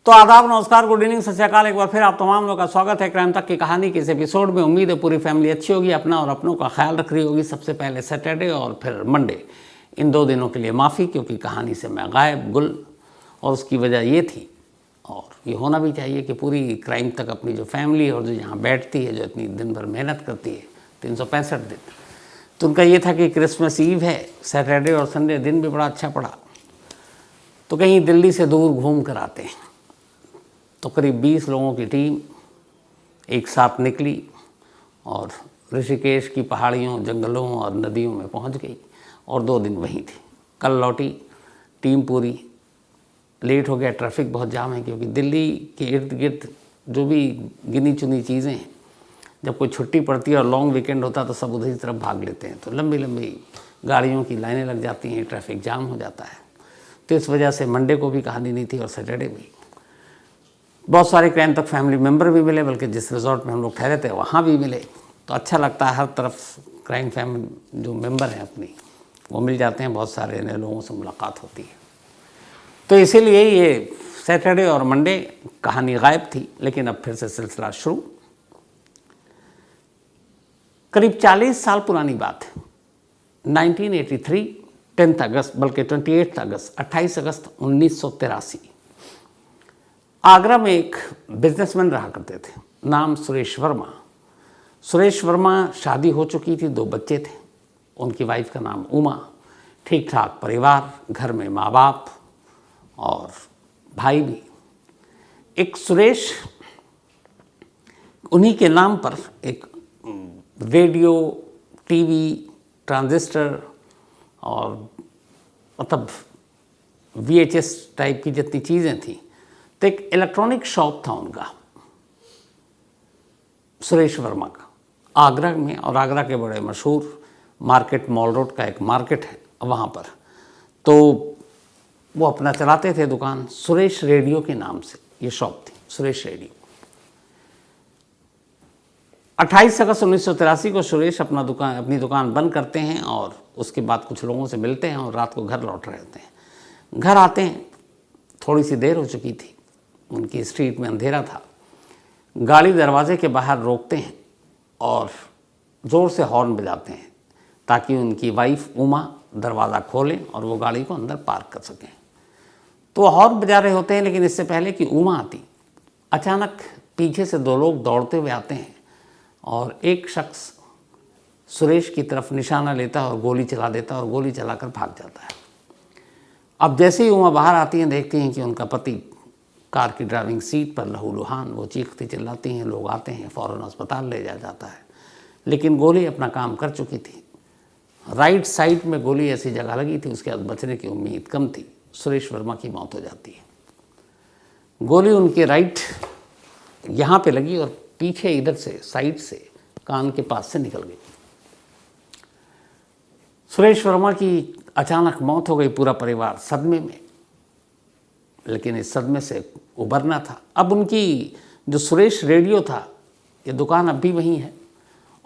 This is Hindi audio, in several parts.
तो आदाब, नमस्कार, गुड इवनिंग, सत श्री अकाल। एक बार फिर आप तमाम लोगों का स्वागत है क्राइम तक की कहानी के इस एपिसोड में। उम्मीद है पूरी फैमिली अच्छी होगी, अपना और अपनों का ख्याल रख रही होगी। सबसे पहले सैटरडे और फिर मंडे, इन 2 दिनों के लिए माफ़ी, क्योंकि कहानी से मैं गायब गुल। और उसकी वजह ये थी, और ये होना भी चाहिए, कि पूरी क्राइम तक अपनी जो फैमिली है और जो यहाँ बैठती है, जो इतनी दिन भर मेहनत करती है 365 दिन, तो उनका ये था कि क्रिसमस ईव है, सैटरडे और संडे दिन भी बड़ा अच्छा पड़ा, तो कहीं दिल्ली से दूर घूम कर आते हैं। तो करीब 20 लोगों की टीम एक साथ निकली और ऋषिकेश की पहाड़ियों, जंगलों और नदियों में पहुंच गई और 2 दिन वहीं थी। कल लौटी टीम पूरी। लेट हो गया, ट्रैफिक बहुत जाम है, क्योंकि दिल्ली के इर्द गिर्द जो भी गिनी चुनी चीज़ें हैं, जब कोई छुट्टी पड़ती है और लॉन्ग वीकेंड होता है तो सब उधर तरफ भाग लेते हैं, तो लंबी लंबी गाड़ियों की लाइनें लग जाती हैं, ट्रैफिक जाम हो जाता है। तो इस वजह से मंडे को भी कहानी नहीं थी और सैटरडे भी। बहुत सारे क्राइम तक फैमिली मेम्बर भी मिले, बल्कि जिस रिजॉर्ट में हम लोग ठहरे थे वहाँ भी मिले। तो अच्छा लगता है, हर तरफ क्राइम फैमिली जो मेंबर हैं अपनी, वो मिल जाते हैं, बहुत सारे नए लोगों से मुलाकात होती है। तो इसीलिए ये सैटरडे और मंडे कहानी गायब थी, लेकिन अब फिर से सिलसिला शुरू। करीब 40 साल पुरानी बात है, 1983, 10 अगस्त, बल्कि 28 अगस्त 1983। आगरा में एक बिजनेसमैन रहा करते थे, नाम सुरेश वर्मा। सुरेश वर्मा, शादी हो चुकी थी, 2 बच्चे थे, उनकी वाइफ का नाम उमा। ठीक ठाक परिवार, घर में माँ बाप और भाई भी। एक सुरेश, उन्हीं के नाम पर एक रेडियो, टीवी, ट्रांजिस्टर और मतलब VHS टाइप की जितनी चीज़ें थी, तो एक इलेक्ट्रॉनिक शॉप था उनका, सुरेश वर्मा का, आगरा में। और आगरा के बड़े मशहूर मार्केट, मॉल रोड का एक मार्केट है वहाँ पर। तो वो अपना चलाते थे दुकान, सुरेश रेडियो के नाम से ये शॉप थी, सुरेश रेडियो। 28 अगस्त 1983 को सुरेश अपनी दुकान बंद करते हैं और उसके बाद कुछ लोगों से मिलते हैं और रात को घर लौट रहे होते हैं। घर आते हैं, थोड़ी सी देर हो चुकी थी, उनकी स्ट्रीट में अंधेरा था। गाड़ी दरवाजे के बाहर रोकते हैं और ज़ोर से हॉर्न बजाते हैं, ताकि उनकी वाइफ उमा दरवाज़ा खोलें और वो गाड़ी को अंदर पार्क कर सकें। तो वो हॉर्न बजा रहे होते हैं, लेकिन इससे पहले कि उमा आती, अचानक पीछे से 2 लोग दौड़ते हुए आते हैं और एक शख्स सुरेश की तरफ निशाना लेता है और गोली चला देता है और गोली चलाकर भाग जाता है। अब जैसे ही उमा बाहर आती हैं, देखती हैं कि उनका पति कार की ड्राइविंग सीट पर लहूलुहान, वो चीखती चिल्लाती हैं, लोग आते हैं, फ़ौरन अस्पताल ले जाया जाता है। लेकिन गोली अपना काम कर चुकी थी। राइट साइड में गोली ऐसी जगह लगी थी, उसके बाद बचने की उम्मीद कम थी। सुरेश वर्मा की मौत हो जाती है। गोली उनके राइट यहाँ पे लगी और पीछे इधर से, साइड से, कान के पास से निकल गई। सुरेश वर्मा की अचानक मौत हो गई। पूरा परिवार सदमे में, लेकिन इस सदमे से उबरना था। अब उनकी जो सुरेश रेडियो था, ये दुकान अब भी वहीं है,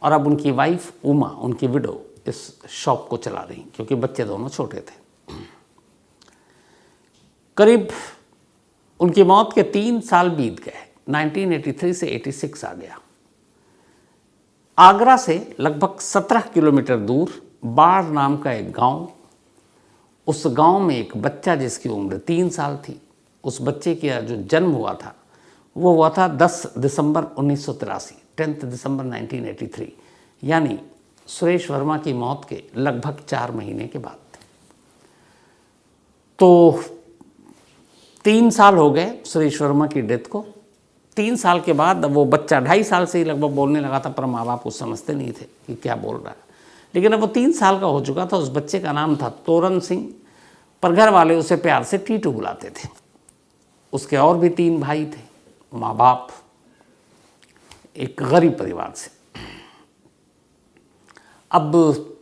और अब उनकी वाइफ उमा, उनकी विडो, इस शॉप को चला रही, क्योंकि बच्चे दोनों छोटे थे। करीब उनकी मौत के 3 साल बीत गए, 1983 से 86 आ गया। आगरा से लगभग 17 किलोमीटर दूर बाढ़ नाम का एक गांव, उस गांव में एक बच्चा जिसकी उम्र 3 साल थी, उस बच्चे का जो जन्म हुआ था वो हुआ था 10 दिसंबर 1983, 10 दिसंबर 1983, यानी सुरेश वर्मा की मौत के लगभग 4 महीने के बाद। तो 3 साल हो गए सुरेश वर्मा की डेथ को। 3 साल के बाद अब वो बच्चा 2.5 साल से ही लगभग बोलने लगा था, पर माँ बाप कुछ समझते नहीं थे कि क्या बोल रहा है। लेकिन अब वो 3 साल का हो चुका था। उस बच्चे का नाम था तोरन सिंह, पर घर वाले उसे प्यार से टीटू बुलाते थे। उसके और भी 3 भाई थे, माँ बाप, एक गरीब परिवार से। अब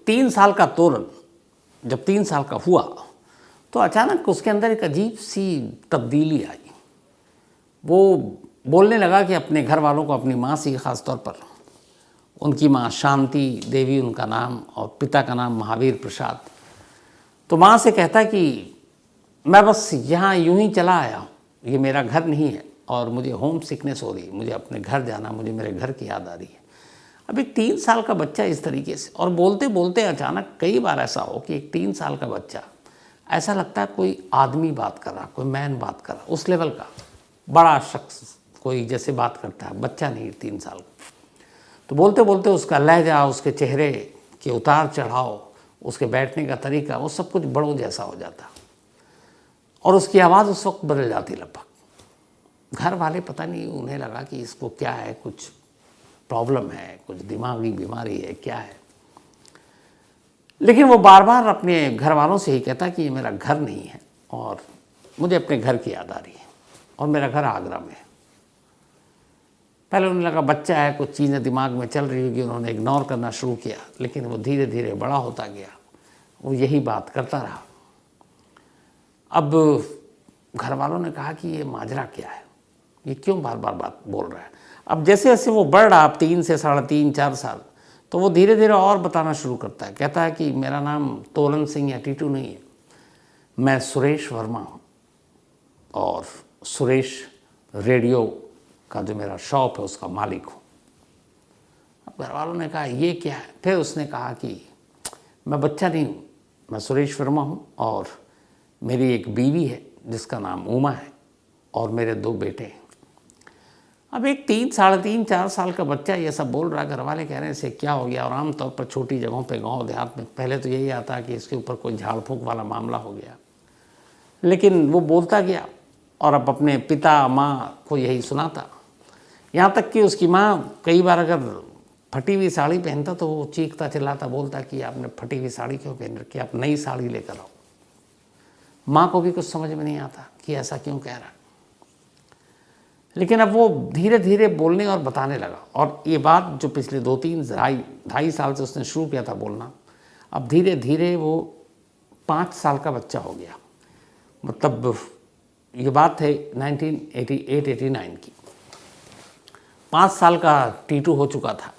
3 साल का तोरन जब 3 साल का हुआ, तो अचानक उसके अंदर एक अजीब सी तब्दीली आई। वो बोलने लगा कि अपने घर वालों को, अपनी माँ से ख़ास तौर पर, उनकी माँ शांति देवी उनका नाम और पिता का नाम महावीर प्रसाद, तो माँ से कहता कि मैं बस यहाँ यूं ही चला आया हूँ, ये मेरा घर नहीं है और मुझे होम सिकनेस हो रही है, मुझे अपने घर जाना, मुझे मेरे घर की याद आ रही है। अब एक 3 साल का बच्चा इस तरीके से, और बोलते बोलते अचानक कई बार ऐसा हो कि एक 3 साल का बच्चा ऐसा लगता है कोई आदमी बात कर रहा, कोई मैन बात कर रहा, उस लेवल का बड़ा शख्स कोई जैसे बात करता है, बच्चा नहीं 3 साल का। तो बोलते बोलते उसका लहजा, उसके चेहरे के उतार चढ़ाव, उसके बैठने का तरीका, वो सब कुछ बड़ों जैसा हो जाता और उसकी आवाज़ उस वक्त बदल जाती लगभग। घर वाले पता नहीं, उन्हें लगा कि इसको क्या है, कुछ प्रॉब्लम है, कुछ दिमागी बीमारी है, क्या है। लेकिन वो बार बार अपने घर वालों से ही कहता कि ये मेरा घर नहीं है और मुझे अपने घर की याद आ रही है और मेरा घर आगरा में है। पहले उन्हें लगा बच्चा है, कुछ चीज़ें दिमाग में चल रही होगी, उन्होंने इग्नोर करना शुरू किया। लेकिन वो धीरे धीरे बड़ा होता गया, वो यही बात करता रहा। अब घर वालों ने कहा कि ये माजरा क्या है, ये क्यों बार बार बात बोल रहा है। अब जैसे जैसे वो बढ़ रहा, अब 3 से 3.5 4 साल, तो वो धीरे धीरे और बताना शुरू करता है। कहता है कि मेरा नाम तोलन सिंह या टीटू नहीं है, मैं सुरेश वर्मा हूँ और सुरेश रेडियो का जो मेरा शॉप है उसका मालिक हूँ। अब घर वालों ने कहा ये क्या है। फिर उसने कहा कि मैं बच्चा नहीं हूँ, मैं सुरेश वर्मा हूँ और मेरी एक बीवी है जिसका नाम उमा है और मेरे 2 बेटे हैं। अब एक 3, 3.5, 4 साल का बच्चा ये सब बोल रहा, घर वाले कह रहे हैं इसे क्या हो गया। और आमतौर पर छोटी जगहों पे, गांव देहात में पहले तो यही आता है कि इसके ऊपर कोई झाड़ फूंक वाला मामला हो गया। लेकिन वो बोलता गया और अब अपने पिता माँ को यही सुनाता। यहाँ तक कि उसकी माँ कई बार अगर फटी हुई साड़ी पहनता तो वो चीखता चिल्लाता, बोलता कि आपने फटी हुई साड़ी क्यों पहन रखी, आप नई साड़ी लेकर आओ। माँ को भी कुछ समझ में नहीं आता कि ऐसा क्यों कह रहा। लेकिन अब वो धीरे धीरे बोलने और बताने लगा। और ये बात जो पिछले 2-3 ढाई साल से उसने शुरू किया था बोलना, अब धीरे धीरे वो 5 साल का बच्चा हो गया। मतलब ये बात है 1988-89 की। 5 साल का टीटू हो चुका था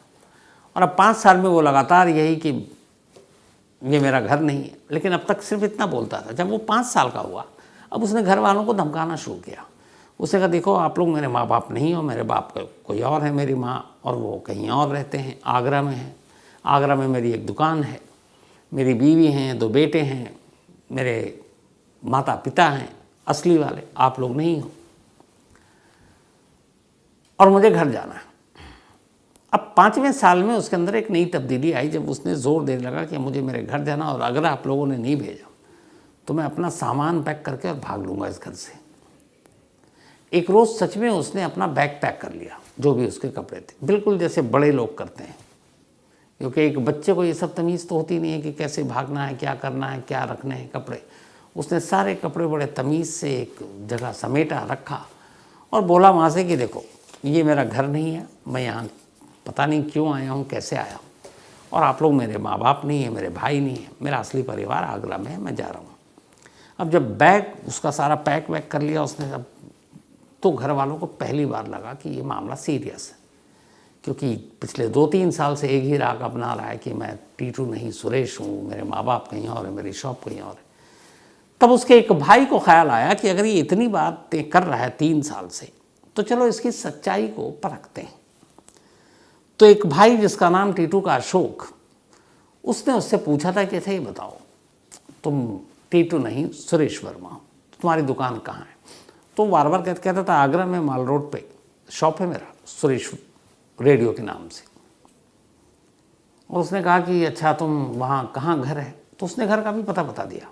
और अब 5 साल में वो लगातार यही कि ये मेरा घर नहीं है। लेकिन अब तक सिर्फ इतना बोलता था। जब वो 5 साल का हुआ, अब उसने घर वालों को धमकाना शुरू किया। उसने कहा देखो आप लोग मेरे माँ बाप नहीं हो, मेरे बाप कोई और है, मेरी माँ और वो कहीं और रहते हैं, आगरा में हैं। आगरा में मेरी एक दुकान है, मेरी बीवी हैं, 2 बेटे हैं, मेरे माता पिता हैं असली वाले, आप लोग नहीं हो और मुझे घर जाना है। अब 5वें साल में उसके अंदर एक नई तब्दीली आई जब उसने जोर देने लगा कि मुझे मेरे घर जाना और अगर आप लोगों ने नहीं भेजा तो मैं अपना सामान पैक करके और भाग लूँगा इस घर से। एक रोज़ सच में उसने अपना बैग पैक कर लिया, जो भी उसके कपड़े थे, बिल्कुल जैसे बड़े लोग करते हैं। क्योंकि एक बच्चे को ये सब तमीज़ तो होती नहीं है कि कैसे भागना है, क्या करना है, क्या रखने हैं कपड़े। उसने सारे कपड़े बड़े तमीज़ से एक जगह समेटा रखा और बोला वहाँ से कि देखो ये मेरा घर नहीं है, मैं यहाँ पता नहीं क्यों आया हूँ, कैसे आया हूँ, और आप लोग मेरे माँ बाप नहीं है, मेरे भाई नहीं है, मेरा असली परिवार आगरा में है, मैं जा रहा हूँ। अब जब बैग उसका सारा पैक वैक कर लिया उसने, अब तो घर वालों को पहली बार लगा कि ये मामला सीरियस है। क्योंकि पिछले 2-3 साल से एक ही राग अपना रहा है कि मैं टीटू नहीं सुरेश हूँ, मेरे माँ बाप कहीं और है, मेरी शॉप कहीं और है। तब उसके एक भाई को ख्याल आया कि अगर ये इतनी बातें कर रहा है 3 साल से, तो चलो इसकी सच्चाई को परखते हैं। तो एक भाई जिसका नाम टीटू का अशोक, उसने उससे पूछा था कि अच्छा ये बताओ तुम टीटू नहीं सुरेश वर्मा हो, तुम्हारी दुकान कहाँ है। तो बार बार कहता था आगरा में माल रोड पे शॉप है मेरा, सुरेश रेडियो के नाम से। और उसने कहा कि अच्छा तुम वहाँ कहाँ घर है, तो उसने घर का भी पता बता दिया।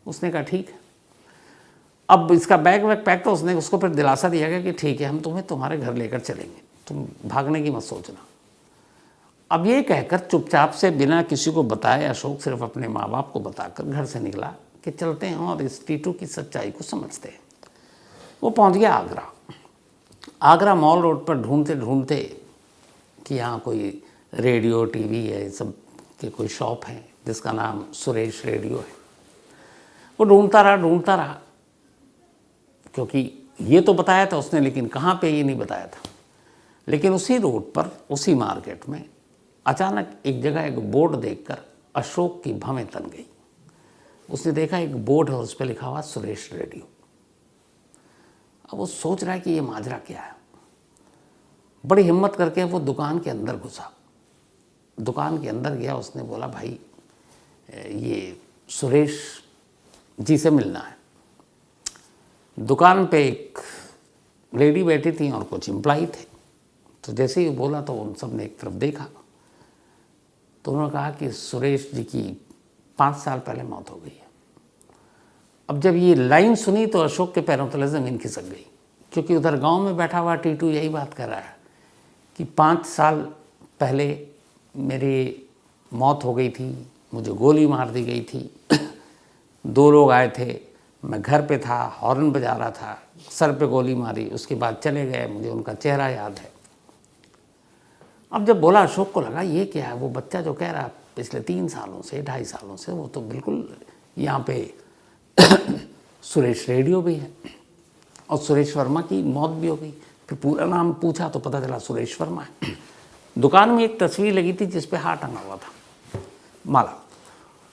उसने कहा ठीक है। अब इसका बैग वैग पैक, तो उसने उसको फिर दिलासा दिया गया कि ठीक है हम तुम्हें तुम्हारे घर लेकर चलेंगे, तुम भागने की मत सोचना। अब ये कहकर चुपचाप से बिना किसी को बताए अशोक सिर्फ अपने माँ बाप को बताकर घर से निकला कि चलते हैं और इस टीटू की सच्चाई को समझते हैं। वो पहुँच गया आगरा। आगरा मॉल रोड पर ढूंढते ढूंढते कि यहाँ कोई रेडियो टीवी है सब के कोई शॉप है जिसका नाम सुरेश रेडियो है। वो ढूंढता रहा क्योंकि ये तो बताया था उसने, लेकिन कहाँ पे ये नहीं बताया था। लेकिन उसी रोड पर उसी मार्केट में अचानक एक जगह एक बोर्ड देखकर अशोक की भवें तन गई। उसने देखा एक बोर्ड है, उस पर लिखा हुआ सुरेश रेडियो। अब वो सोच रहा है कि ये माजरा क्या है। बड़ी हिम्मत करके वो दुकान के अंदर घुसा। दुकान के अंदर गया, उसने बोला भाई ये सुरेश जी से मिलना है। दुकान पे एक लेडी बैठी थी और कुछ एम्प्लॉई थे। तो जैसे ही बोला तो उन सब ने एक तरफ देखा, तो उन्होंने कहा कि सुरेश जी की 5 साल पहले मौत हो गई है। अब जब ये लाइन सुनी तो अशोक के पैरों तले ज़मीन खिसक गई, क्योंकि उधर गांव में बैठा हुआ टीटू यही बात कर रहा है कि 5 साल पहले मेरी मौत हो गई थी, मुझे गोली मार दी गई थी। 2 लोग आए थे, मैं घर पे था, हॉर्न बजा रहा था, सर पे गोली मारी, उसके बाद चले गए, मुझे उनका चेहरा याद है। अब जब बोला, अशोक को लगा ये क्या है, वो बच्चा जो कह रहा है पिछले 3 सालों से 2.5 सालों से, वो तो बिल्कुल यहाँ पे सुरेश रेडियो भी है और सुरेश वर्मा की मौत भी हो गई। फिर पूरा नाम पूछा तो पता चला सुरेश वर्मा है। दुकान में एक तस्वीर लगी थी जिस पे हार टंगा हुआ था, माला।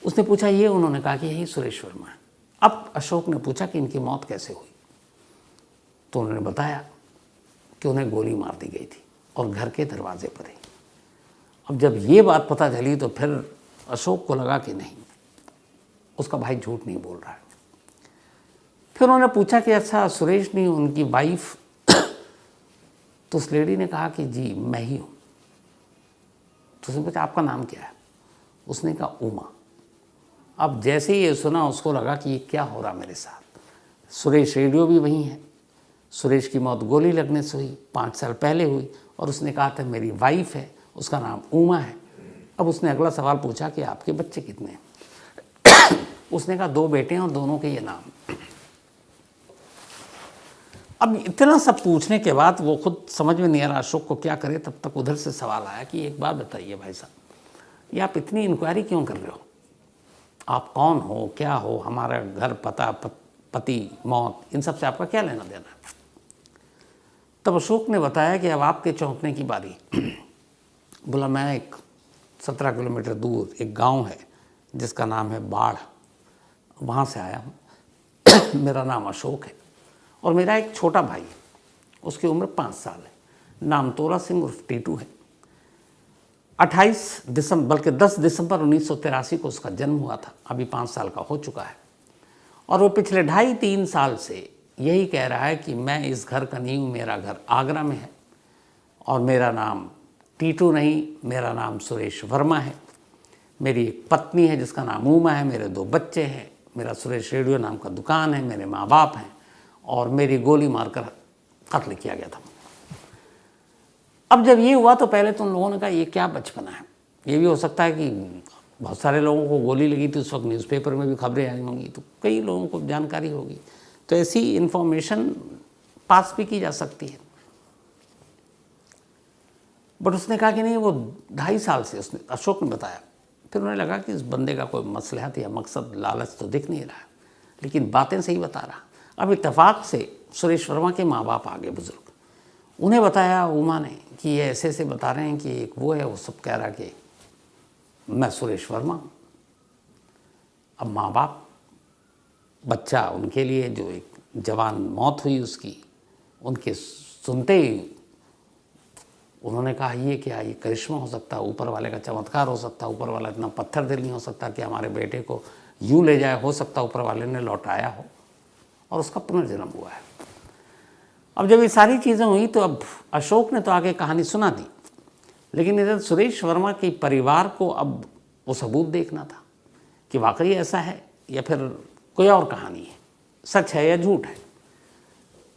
उसने पूछा ये, उन्होंने कहा कि यही सुरेश वर्मा है। अब अशोक ने पूछा कि इनकी मौत कैसे हुई, तो उन्होंने बताया कि उन्हें गोली मार दी गई थी और घर के दरवाजे पर ही। अब जब ये बात पता चली तो फिर अशोक को लगा कि नहीं, उसका भाई झूठ नहीं बोल रहा है। फिर उन्होंने पूछा कि अच्छा सुरेश नहीं, उनकी वाइफ? तो उस लेडी ने कहा कि जी मैं ही हूँ। तो उसने पूछा आपका नाम क्या है? उसने कहा उमा। अब जैसे ही ये सुना उसको लगा कि ये क्या हो रहा मेरे साथ। सुरेश रेडियो भी वही है, सुरेश की मौत गोली लगने से हुई, 5 साल पहले हुई, और उसने कहा था मेरी वाइफ है, उसका नाम उमा है। अब उसने अगला सवाल पूछा कि आपके बच्चे कितने हैं? उसने कहा 2 बेटे हैं और दोनों के ये नाम। अब इतना सब पूछने के बाद वो खुद समझ में नहीं आ रहा अशोक को क्या करे। तब तक उधर से सवाल आया कि एक बात बताइए भाई साहब, ये आप इतनी इंक्वायरी क्यों कर रहे हो? आप कौन हो, क्या हो, हमारा घर, पता, पति, मौत, इन सब से आपका क्या लेना देना? तब अशोक ने बताया कि अब आपके चौंकने की बारी। बोला मैं एक 17 किलोमीटर दूर एक गांव है जिसका नाम है बाढ़, वहाँ से आया हूँ। मेरा नाम अशोक है और मेरा एक छोटा भाई है, उसकी उम्र 5 साल है, नाम तोरा सिंह उर्फ टीटू है। 28 दिसंबर बल्कि 10 दिसंबर 1983 को उसका जन्म हुआ था, अभी 5 साल का हो चुका है। और वो पिछले 2.5-3 साल से यही कह रहा है कि मैं इस घर का नहीं हूँ, मेरा घर आगरा में है और मेरा नाम टीटू नहीं, मेरा नाम सुरेश वर्मा है। मेरी एक पत्नी है जिसका नाम उमा है, मेरे 2 बच्चे हैं, मेरा सुरेश रेडियो नाम का दुकान है, मेरे माँ बाप हैं और मेरी गोली मारकर कत्ल किया गया था। अब जब ये हुआ तो पहले तो उन लोगों ने कहा ये क्या बचपना है। ये भी हो सकता है कि बहुत सारे लोगों को गोली लगी थी, उस वक्त न्यूज़पेपर में भी खबरें आई होंगी, तो कई लोगों को जानकारी होगी, तो ऐसी इन्फॉर्मेशन पास भी की जा सकती है। बट उसने कहा कि नहीं, वो 2.5 साल से, उसने अशोक ने बताया। फिर उन्हें लगा कि इस बंदे का कोई मसलहत या मकसद, लालच तो दिख नहीं रहा है, लेकिन बातें सही बता रहा। अब इत्तेफाक से सुरेश वर्मा के माँ बाप आगे, बुजुर्ग, उन्हें बताया उमा ने कि ये ऐसे ऐसे बता रहे हैं कि एक वो है, वो सब कह रहा कि मैं सुरेश वर्मा हूँ। अब माँ बाप, बच्चा, उनके लिए जो एक जवान मौत हुई उसकी, उनके सुनते ही उन्होंने कहा ये क्या, ये करिश्मा हो सकता है, ऊपर वाले का चमत्कार हो सकता है, ऊपर वाला इतना पत्थर दिल नहीं हो सकता कि हमारे बेटे को यूँ ले जाए, हो सकता ऊपर वाले ने लौटाया हो और उसका पुनर्जन्म हुआ है। अब जब ये सारी चीज़ें हुई तो अब अशोक ने तो आगे कहानी सुना दी, लेकिन इधर सुरेश वर्मा के परिवार को अब वो सबूत देखना था कि वाकई ऐसा है या फिर कोई और कहानी है, सच है या झूठ है।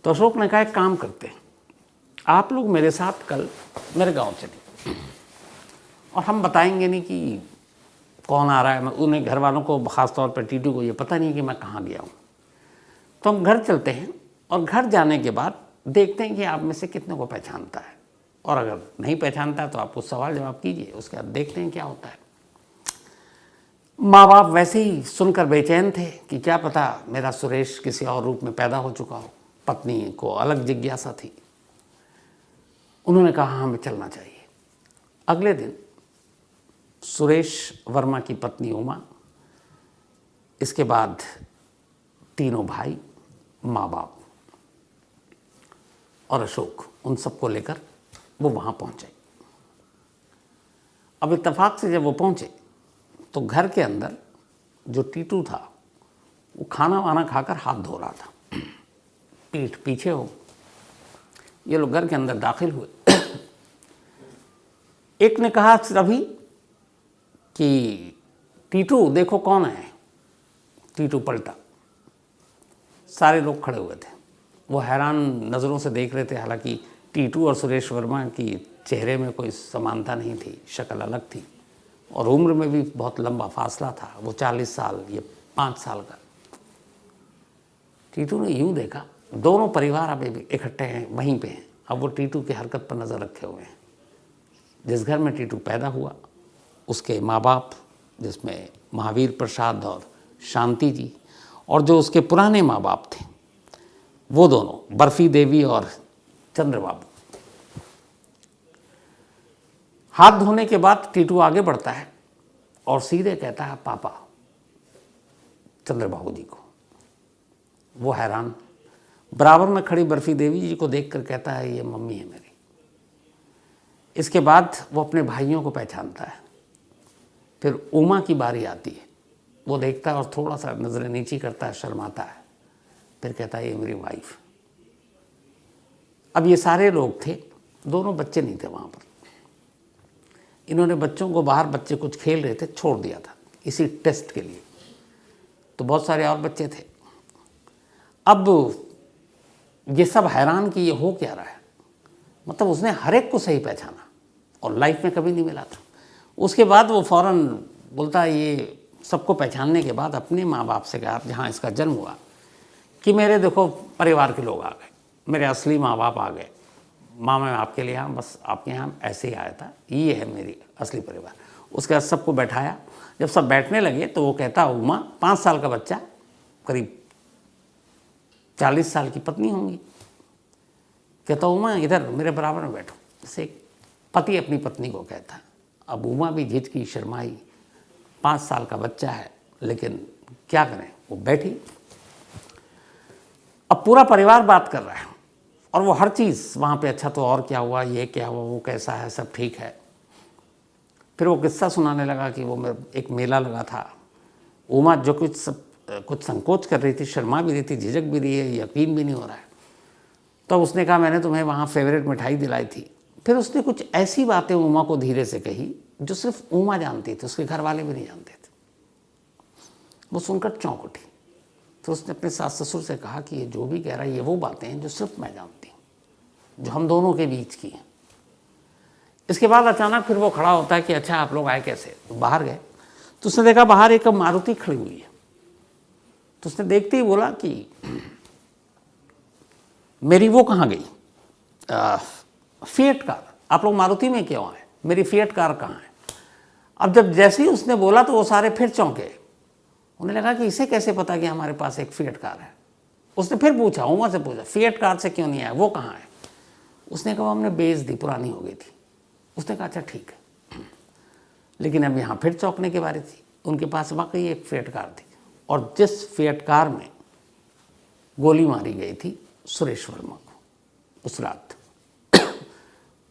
तो अशोक ने कहा एक काम करते हैं, आप लोग मेरे साथ कल मेरे गांव चलिए और हम बताएंगे नहीं कि कौन आ रहा है। मैं उन्हें, घर वालों को, ख़ास तौर पर टीटू को ये पता नहीं कि मैं कहाँ गया हूँ। तो हम घर चलते हैं और घर जाने के बाद देखते हैं कि आप में से कितने को पहचानता है, और अगर नहीं पहचानता तो आप कुछ सवाल जवाब कीजिए, उसके बाद देखते हैं क्या होता है। माँ बाप वैसे ही सुनकर बेचैन थे कि क्या पता मेरा सुरेश किसी और रूप में पैदा हो चुका हो। पत्नी को अलग जिज्ञासा थी। उन्होंने कहा हमें चलना चाहिए। अगले दिन सुरेश वर्मा की पत्नी उमा, इसके बाद तीनों भाई, माँ बाप, और अशोक, उन सबको लेकर वो वहाँ पहुँचे। अब इत्तेफाक से जब वो पहुँचे तो घर के अंदर जो टीटू था वो खाना वाना खाकर हाथ धो रहा था, पीठ पीछे हो। ये लोग घर के अंदर दाखिल हुए। एक ने कहा रवि कि टीटू देखो कौन है। टीटू पलटा, सारे लोग खड़े हुए थे, वो हैरान नज़रों से देख रहे थे। हालांकि टीटू और सुरेश वर्मा की चेहरे में कोई समानता नहीं थी, शक्ल अलग थी और उम्र में भी बहुत लंबा फासला था। वो 40 साल, ये 5 साल का। टीटू ने यूँ देखा, दोनों परिवार अब इकट्ठे हैं, वहीं पे हैं। अब वो टीटू की हरकत पर नज़र रखे हुए हैं। जिस घर में टीटू पैदा हुआ उसके माँ बाप, जिसमें महावीर प्रसाद और शांति जी, और जो उसके पुराने माँ बाप थे वो दोनों बर्फी देवी और चंद्रबाबू। हाथ धोने के बाद टीटू आगे बढ़ता है और सीधे कहता है पापा चंद्रबाबू जी को। वो हैरान, बराबर में खड़ी बर्फी देवी जी को देखकर कहता है ये मम्मी है मेरी। इसके बाद वो अपने भाइयों को पहचानता है। फिर उमा की बारी आती है, वो देखता है और थोड़ा सा नज़रें नीची करता है, शर्माता है। फिर कहता है ये मेरी वाइफ। अब ये सारे लोग थे, दोनों बच्चे नहीं थे वहाँ पर। इन्होंने बच्चों को बाहर, बच्चे कुछ खेल रहे थे, छोड़ दिया था इसी टेस्ट के लिए। तो बहुत सारे और बच्चे थे। अब ये सब हैरान कि ये हो क्या रहा है। मतलब उसने हर एक को सही पहचाना और लाइफ में कभी नहीं मिला था। उसके बाद वो फ़ौरन बोलता है, ये सबको पहचानने के बाद अपने माँ बाप से कहा जहाँ इसका जन्म हुआ कि मेरे देखो परिवार के लोग आ गए, मेरे असली माँ बाप आ गए। माँ मैं आपके लिए यहाँ, बस आपके यहाँ ऐसे ही आया था, ये है मेरी असली परिवार। उसके बाद सबको बैठाया। जब सब बैठने लगे तो वो कहता, उमा 5 साल का बच्चा, करीब 40 साल की पत्नी होंगी। कहता उमा इधर मेरे बराबर में बैठो, जैसे पति अपनी पत्नी को कहता है। अब उमा भी झिझकी, शर्माई, 5 साल का बच्चा है, लेकिन क्या करें, वो बैठी। अब पूरा परिवार बात कर रहा है और वो हर चीज़ वहाँ पे, अच्छा तो और क्या हुआ, ये क्या हुआ, वो कैसा है, सब ठीक है। फिर वो किस्सा सुनाने लगा कि वो एक मेला लगा था। उमा जो कुछ संकोच कर रही थी, शर्मा भी रही थी, झिझक भी रही है, यकीन भी नहीं हो रहा है। तो उसने कहा मैंने तुम्हें वहाँ फेवरेट मिठाई दिलाई थी। फिर उसने कुछ ऐसी बातें उमा को धीरे से कही जो सिर्फ उमा जानती थी, उसके घर वाले भी नहीं जानते थे। वो सुनकर चौंक उठी। तो उसने अपने सास ससुर से कहा कि ये जो भी कह रहा है ये वो बातें हैं जो सिर्फ मैं जानती हूँ, जो हम दोनों के बीच की हैं। इसके बाद अचानक फिर वो खड़ा होता है कि अच्छा आप लोग आए कैसे। तो बाहर गए तो उसने देखा बाहर एक मारुति खड़ी हुई है। तो उसने देखते ही बोला कि मेरी वो कहाँ गई, फिएट कार, आप लोग मारुति में क्यों आए, मेरी फिएट कार कहाँ है। अब जब जैसे ही उसने बोला तो वो सारे फिर चौंके। उन्हें लगा कि इसे कैसे पता कि हमारे पास एक फिएट कार है। उसने फिर पूछा, उमा से पूछा, फिएट कार से क्यों नहीं आया, वो कहाँ है। उसने कहा हमने बेच दी, पुरानी हो गई थी। उसने कहा अच्छा ठीक है। लेकिन अब यहाँ फिर चौंकने की बारी थी। उनके पास वाकई एक फिएट कार थी और जिस फिएट कार में गोली मारी गई थी सुरेश वर्मा को उस रात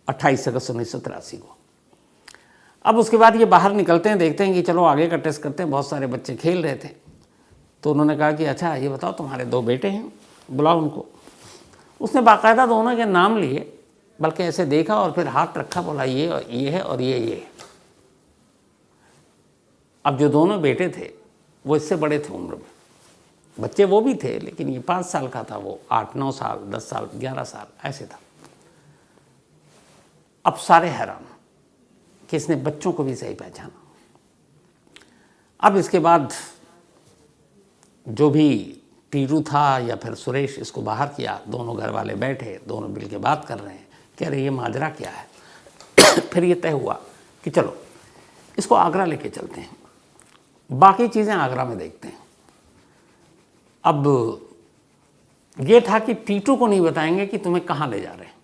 28 अगस्त 1983 को। अब उसके बाद ये बाहर निकलते हैं, देखते हैं कि चलो आगे का टेस्ट करते हैं। बहुत सारे बच्चे खेल रहे थे। तो उन्होंने कहा कि अच्छा ये बताओ तुम्हारे 2 बेटे हैं, बुलाओ उनको। उसने बाकायदा दोनों के नाम लिए, बल्कि ऐसे देखा और फिर हाथ रखा, बोला ये है और ये है। अब जो दोनों बेटे थे वो इससे बड़े थे उम्र में, बच्चे वो भी थे, लेकिन ये 5 साल का था, वो 8-9 साल, 10 साल, 11 साल ऐसे था। अब सारे हैरान कि इसने बच्चों को भी सही पहचाना। अब इसके बाद जो भी टीटू था या फिर सुरेश, इसको बाहर किया। दोनों घर वाले बैठे, दोनों मिल के बात कर रहे हैं, कह रहे ये माजरा क्या है। फिर ये तय हुआ कि चलो इसको आगरा लेके चलते हैं, बाकी चीज़ें आगरा में देखते हैं। अब ये था कि टीटू को नहीं बताएंगे कि तुम्हें कहाँ ले जा रहे हैं,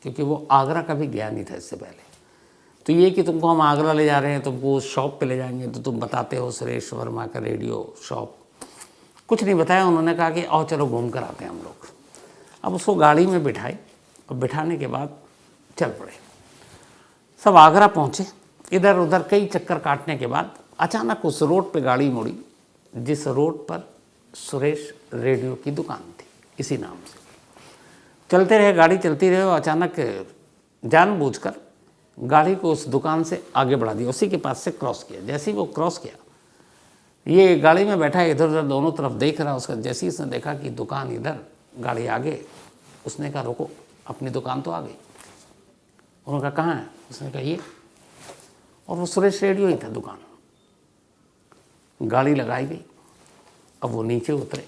क्योंकि वो आगरा कभी गया नहीं था इससे पहले। तो ये कि तुमको हम आगरा ले जा रहे हैं, तुमको उस शॉप पे ले जाएंगे, तो तुम बताते हो सुरेश वर्मा का रेडियो शॉप, कुछ नहीं बताया। उन्होंने कहा कि आओ चलो घूम कर आते हैं हम लोग। अब उसको गाड़ी में बिठाए और बिठाने के बाद चल पड़े। सब आगरा पहुँचे। इधर उधर कई चक्कर काटने के बाद अचानक उस रोड पे गाड़ी मुड़ी जिस रोड पर सुरेश रेडियो की दुकान थी, इसी नाम से। चलते रहे, गाड़ी चलती रहे, और अचानक जानबूझकर गाड़ी को उस दुकान से आगे बढ़ा दिया, उसी के पास से क्रॉस किया। जैसे ही वो क्रॉस किया, ये गाड़ी में बैठा है, इधर उधर दोनों तरफ देख रहा उसका। जैसे ही उसने देखा कि दुकान इधर, गाड़ी आगे, उसने कहा रुको, अपनी दुकान तो आ गई। उन्होंने कहा कहाँ है? उसने कहा ये, और वो सुरेश रेडियो ही था दुकान। गाड़ी लगाई गई, अब वो नीचे उतरे।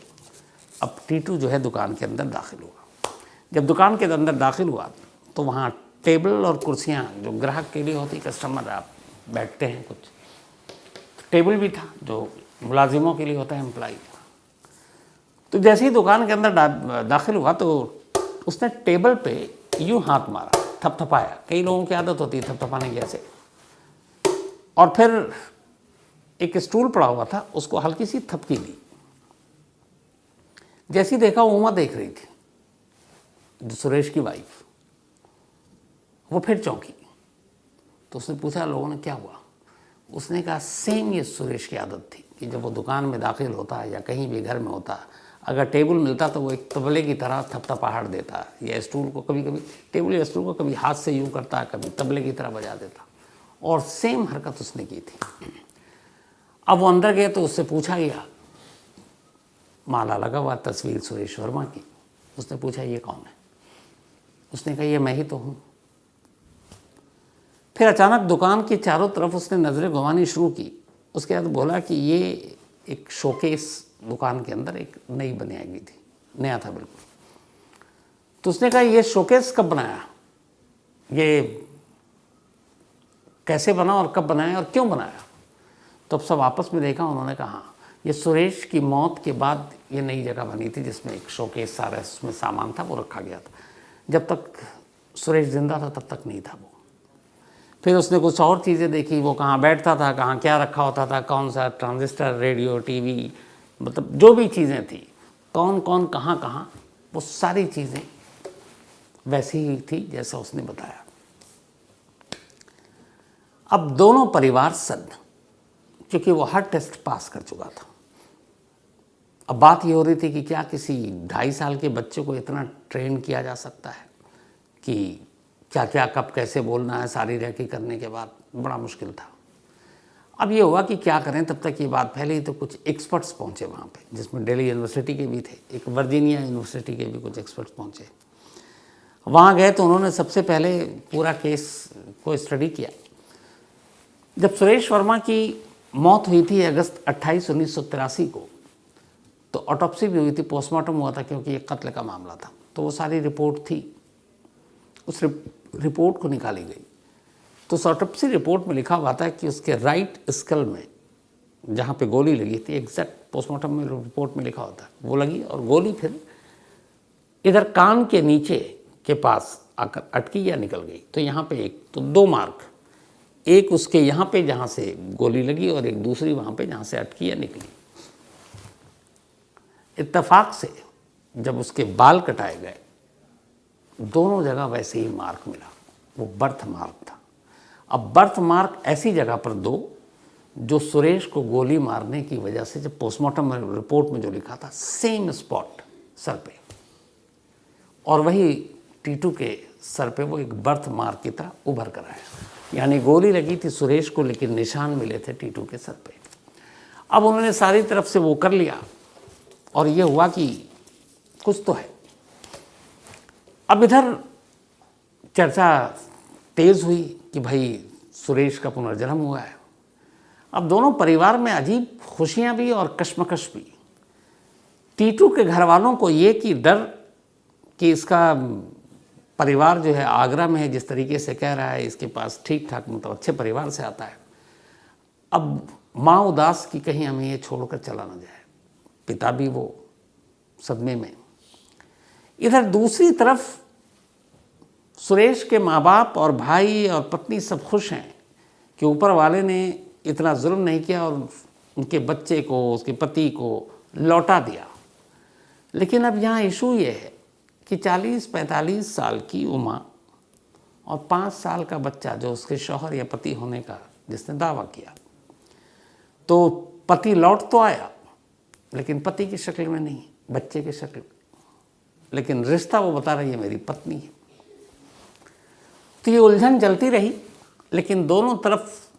अब टीटू जो है दुकान के अंदर दाखिल हुआ। जब दुकान के अंदर दाखिल हुआ तो वहाँ टेबल और कुर्सियाँ जो ग्राहक के लिए होती, कस्टमर आप बैठते हैं कुछ, तो टेबल भी था जो मुलाजिमों के लिए होता है, एम्प्लॉई। तो जैसे ही दुकान के अंदर दाखिल हुआ तो उसने टेबल पे यूँ हाथ मारा, थपथपाया। कई लोगों की आदत होती है थपथपाने की ऐसे। और फिर एक स्टूल पड़ा हुआ था, उसको हल्की सी थपकी दी। जैसी देखा उमा देख रही थी, जो सुरेश की वाइफ, वो फिर चौंकी। तो उसने पूछा लोगों ने क्या हुआ? उसने कहा सेम ये सुरेश की आदत थी कि जब वो दुकान में दाखिल होता या कहीं भी घर में होता, अगर टेबल मिलता तो वो एक तबले की तरह थपथपाहट देता, या स्टूल को कभी कभी, टेबल या स्टूल को कभी हाथ से यूँ करता, कभी तबले की तरह बजा देता। और सेम हरकत उसने की थी। अब वो अंदर गए तो उससे पूछा गया, माला लगा हुआ तस्वीर सुरेश वर्मा की। उसने पूछा ये कौन है? उसने कहा ये मैं ही तो हूँ। फिर अचानक दुकान के चारों तरफ उसने नज़रें घुमानी शुरू की। उसके बाद बोला कि ये एक शोकेस दुकान के अंदर एक नई बनाई गई थी, नया था बिल्कुल। तो उसने कहा ये शोकेस कब बनाया, ये कैसे बना और कब बनाया और क्यों बनाया? तो अब सब आपस में देखा, उन्होंने कहा ये सुरेश की मौत के बाद ये नई जगह बनी थी जिसमें एक शोकेस सारा उसमें सामान था वो रखा गया था। जब तक सुरेश जिंदा था तब तक नहीं था वो। फिर उसने कुछ और चीज़ें देखी, वो कहाँ बैठता था, कहाँ क्या रखा होता था, कौन सा ट्रांजिस्टर, रेडियो, टीवी, मतलब जो भी चीज़ें थी, कौन कौन कहाँ कहाँ, वो सारी चीज़ें वैसी ही थी जैसा उसने बताया। अब दोनों परिवार सन्न, क्योंकि वो हर टेस्ट पास कर चुका था। अब बात ये हो रही थी कि क्या किसी 2.5 साल के बच्चे को इतना ट्रेन किया जा सकता है कि क्या क्या कब कैसे बोलना है, सारी रेकी करने के बाद बड़ा मुश्किल था। अब ये हुआ कि क्या करें, तब तक ये बात फैली तो कुछ एक्सपर्ट्स पहुँचे वहाँ पे, जिसमें दिल्ली यूनिवर्सिटी के भी थे, एक वर्जीनिया यूनिवर्सिटी के भी कुछ एक्सपर्ट्स पहुँचे। वहाँ गए तो उन्होंने सबसे पहले पूरा केस को स्टडी किया। जब सुरेश वर्मा की मौत हुई थी अगस्त 28, 1983 को, तो ऑटोप्सी भी हुई थी, पोस्टमार्टम हुआ था, क्योंकि एक कत्ल का मामला था। तो वो सारी रिपोर्ट थी, उस रिपोर्ट को निकाली गई। तो उस ऑटोप्सी रिपोर्ट में लिखा हुआ था कि उसके राइट स्कल में जहाँ पे गोली लगी थी, एग्जैक्ट पोस्टमार्टम में रिपोर्ट में लिखा होता है, वो लगी, और गोली फिर इधर कान के नीचे के पास आकर अटकी या निकल गई। तो यहाँ पे एक, तो 2 मार्क, एक उसके यहाँ पे जहाँ से गोली लगी और एक दूसरी वहाँ पे जहाँ से अटकी या निकली। इत्तेफाक से जब उसके बाल कटाए गए, दोनों जगह वैसे ही मार्क मिला, वो बर्थ मार्क था। अब बर्थ मार्क ऐसी जगह पर दो जो सुरेश को गोली मारने की वजह से, जब पोस्टमार्टम रिपोर्ट में जो लिखा था, सेम स्पॉट सर पे, और वही टीटू के सर पे वो एक बर्थ मार्क की तरह उभर कर आया। यानी गोली लगी थी सुरेश को, लेकिन निशान मिले थे टीटू के सर पे। अब उन्होंने सारी तरफ से वो कर लिया और ये हुआ कि कुछ तो है। अब इधर चर्चा तेज हुई कि भाई सुरेश का पुनर्जन्म हुआ है। अब दोनों परिवार में अजीब खुशियां भी और कश्मकश भी। टीटू के घर वालों को ये कि डर कि इसका परिवार जो है आगरा में है, जिस तरीके से कह रहा है, इसके पास ठीक ठाक मतलब अच्छे परिवार से आता है। अब माँ उदास कि कहीं हमें ये छोड़कर चला ना जाए, पिता भी वो सदमे में। इधर दूसरी तरफ सुरेश के माँ बाप और भाई और पत्नी सब खुश हैं कि ऊपर वाले ने इतना जुल्म नहीं किया और उनके बच्चे को, उसके पति को लौटा दिया। लेकिन अब यहाँ इशू ये है कि 40-45 साल की उम्र और 5 साल का बच्चा जो उसके शौहर या पति होने का जिसने दावा किया, तो पति लौट तो आया लेकिन पति की शक्ल में नहीं, बच्चे की शक्ल में, लेकिन रिश्ता वो बता रही है मेरी पत्नी है। तो ये उलझन चलती रही, लेकिन दोनों तरफ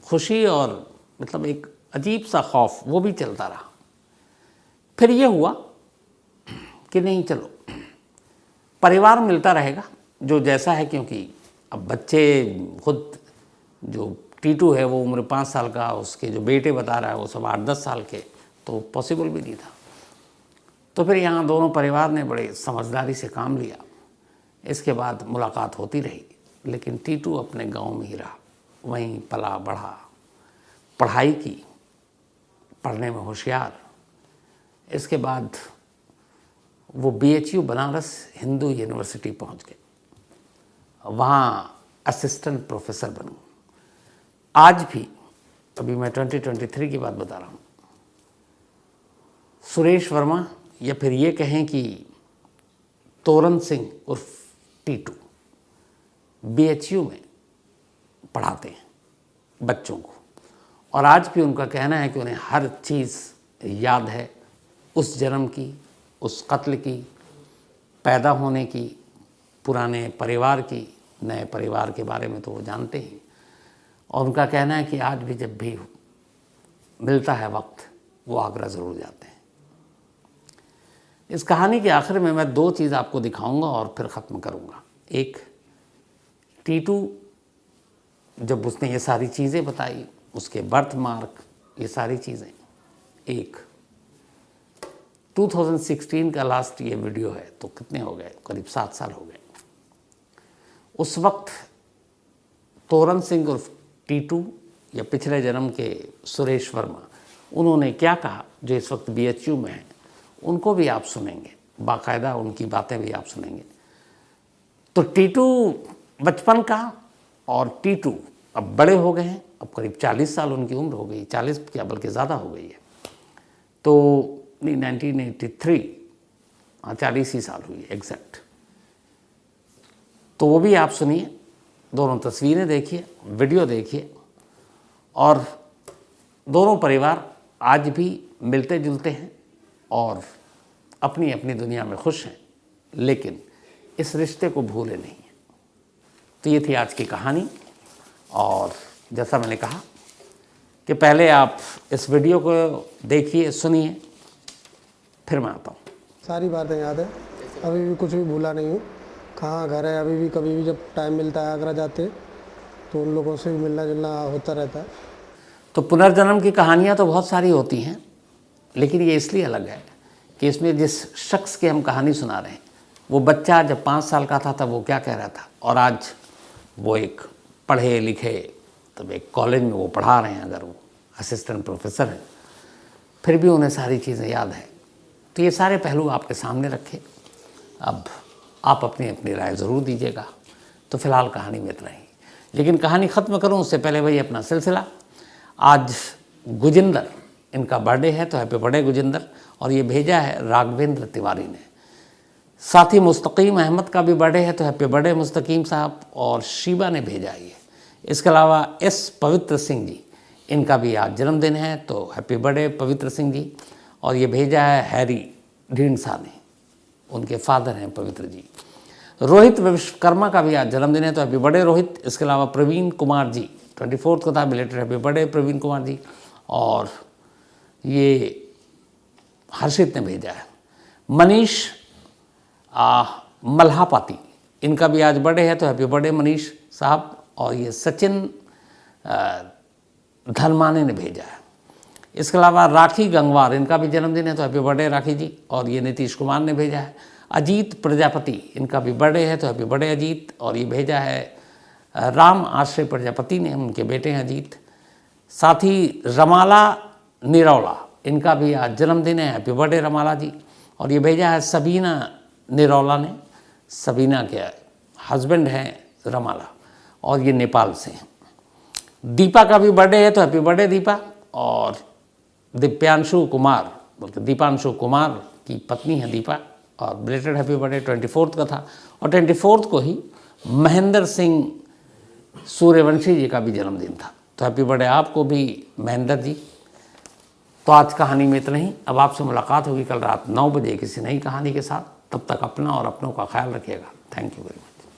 खुशी और मतलब एक अजीब सा खौफ वो भी चलता रहा। फिर ये हुआ कि नहीं, चलो परिवार मिलता रहेगा जो जैसा है, क्योंकि अब बच्चे खुद जो टीटू है वो उम्र 5 साल का, उसके जो बेटे बता रहा है वो सब 8-10 साल के, तो पॉसिबल भी नहीं था। तो फिर यहाँ दोनों परिवार ने बड़े समझदारी से काम लिया। इसके बाद मुलाकात होती रही, लेकिन टीटू अपने गांव में ही रहा, वहीं पला बढ़ा, पढ़ाई की, पढ़ने में होशियार। इसके बाद वो BHU बनारस हिंदू यूनिवर्सिटी पहुंच गए, वहाँ असिस्टेंट प्रोफेसर बने। आज भी, अभी मैं 2023 की बात बता रहा हूँ, सुरेश वर्मा या फिर ये कहें कि तोरण सिंह उर्फ टीटू BHU में पढ़ाते हैं बच्चों को, और आज भी उनका कहना है कि उन्हें हर चीज़ याद है, उस जन्म की, उस कत्ल की, पैदा होने की, पुराने परिवार की, नए परिवार के बारे में तो वो जानते ही। और उनका कहना है कि आज भी जब भी मिलता है वक्त वो आगरा ज़रूर जाते हैं। इस कहानी के आखिर में मैं 2 चीज़ आपको दिखाऊंगा और फिर ख़त्म करूंगा। एक, टीटू जब उसने ये सारी चीज़ें बताई, उसके बर्थ मार्क, ये सारी चीज़ें। एक 2016 का लास्ट ये वीडियो है, तो कितने हो गए, करीब 7 साल हो गए। उस वक्त तोरण सिंह उर्फ टीटू या पिछले जन्म के सुरेश वर्मा, उन्होंने क्या कहा जो इस वक्त BHU में है, उनको भी आप सुनेंगे, बाकायदा उनकी बातें भी आप सुनेंगे। तो टीटू बचपन का, और टीटू अब बड़े हो गए हैं, अब करीब 40 साल उनकी उम्र हो गई, 40 क्या बल्कि ज़्यादा हो गई है। तो नहीं, 1983, हाँ 40 ही साल हुई एग्जैक्ट। तो वो भी आप सुनिए, दोनों तस्वीरें देखिए, वीडियो देखिए, और दोनों परिवार आज भी मिलते जुलते हैं और अपनी अपनी दुनिया में खुश हैं, लेकिन इस रिश्ते को भूले नहीं हैं। तो ये थी आज की कहानी, और जैसा मैंने कहा कि पहले आप इस वीडियो को देखिए, सुनिए, फिर मैं आता हूँ। सारी बातें याद है, अभी भी कुछ भी भूला नहीं हूँ। कहाँ घर है, अभी भी कभी भी जब टाइम मिलता है आगरा जाते तो उन लोगों से भी मिलना जुलना होता रहता है। तो पुनर्जन्म की कहानियाँ तो बहुत सारी होती हैं, लेकिन ये इसलिए अलग है कि इसमें जिस शख्स की हम कहानी सुना रहे हैं, वो बच्चा जब 5 साल का था तब वो क्या कह रहा था, और आज वो एक पढ़े लिखे, तब एक कॉलेज में वो पढ़ा रहे हैं, अगर वो असिस्टेंट प्रोफेसर हैं, फिर भी उन्हें सारी चीज़ें याद है। तो ये सारे पहलू आपके सामने रखे, अब आप अपनी अपनी राय ज़रूर दीजिएगा। तो फिलहाल कहानी में इतना ही, लेकिन कहानी ख़त्म करूं उससे पहले वही अपना सिलसिला। आज गुजिंदर, इनका बर्थडे है, तो हैप्पी बर्थडे गुजिंदर, और ये भेजा है राघवेंद्र तिवारी ने। साथ ही मुस्तकीम अहमद का भी बर्थडे है, तो हैप्पी बर्थडे मुस्तकीम साहब, और शीबा ने भेजा है ये। इसके अलावा S पवित्र सिंह जी, इनका भी आज जन्मदिन है, तो हैप्पी बर्थडे पवित्र सिंह जी। और ये भेजा है हैरी ढींढसा ने, उनके फादर हैं पवित्र जी। रोहित विश्वकर्मा का भी आज जन्मदिन है, तो हैप्पी बर्थडे रोहित। इसके अलावा प्रवीण कुमार जी 24 को था, belated happy birthday Praveen Kumar ji. और ये हर्षित ने भेजा है मनीष मल्हापाती, इनका भी आज बर्थडे है, तो हैप्पी बर्थडे मनीष साहब। और ये सचिन धनमाने ने भेजा है। इसके अलावा राखी गंगवार, इनका भी जन्मदिन है, तो हैप्पी बर्थडे राखी जी। और ये नीतीश कुमार ने भेजा है। अजीत प्रजापति, इनका भी बर्थडे है, तो हैप्पी बर्थडे अजीत। और ये भेजा है राम आश्रय प्रजापति ने, उनके बेटे हैं अजीत। साथ ही रमाला निरौला, इनका भी आज जन्मदिन है, हैप्पी बर्थडे रमाला जी। और ये भेजा है सबीना निरौला ने, सबीना के हस्बैंड हैं रमाला, और ये नेपाल से हैं। दीपा का भी बर्थडे है, तो हैप्पी बर्थडे दीपा। और दीपांशु कुमार, बल्कि दीपांशु कुमार की पत्नी है दीपा, और ब्लेटेड हैप्पी बर्थडे 24 का था, और 24 को ही महेंद्र सिंह सूर्यवंशी जी का भी जन्मदिन था। तो हैप्पी बर्थडे आपको भी महेंद्र जी। तो आज कहानी में इतना ही। अब आपसे मुलाकात होगी कल रात 9 बजे किसी नई कहानी के साथ। तब तक अपना और अपनों का ख्याल रखिएगा। Thank you very much.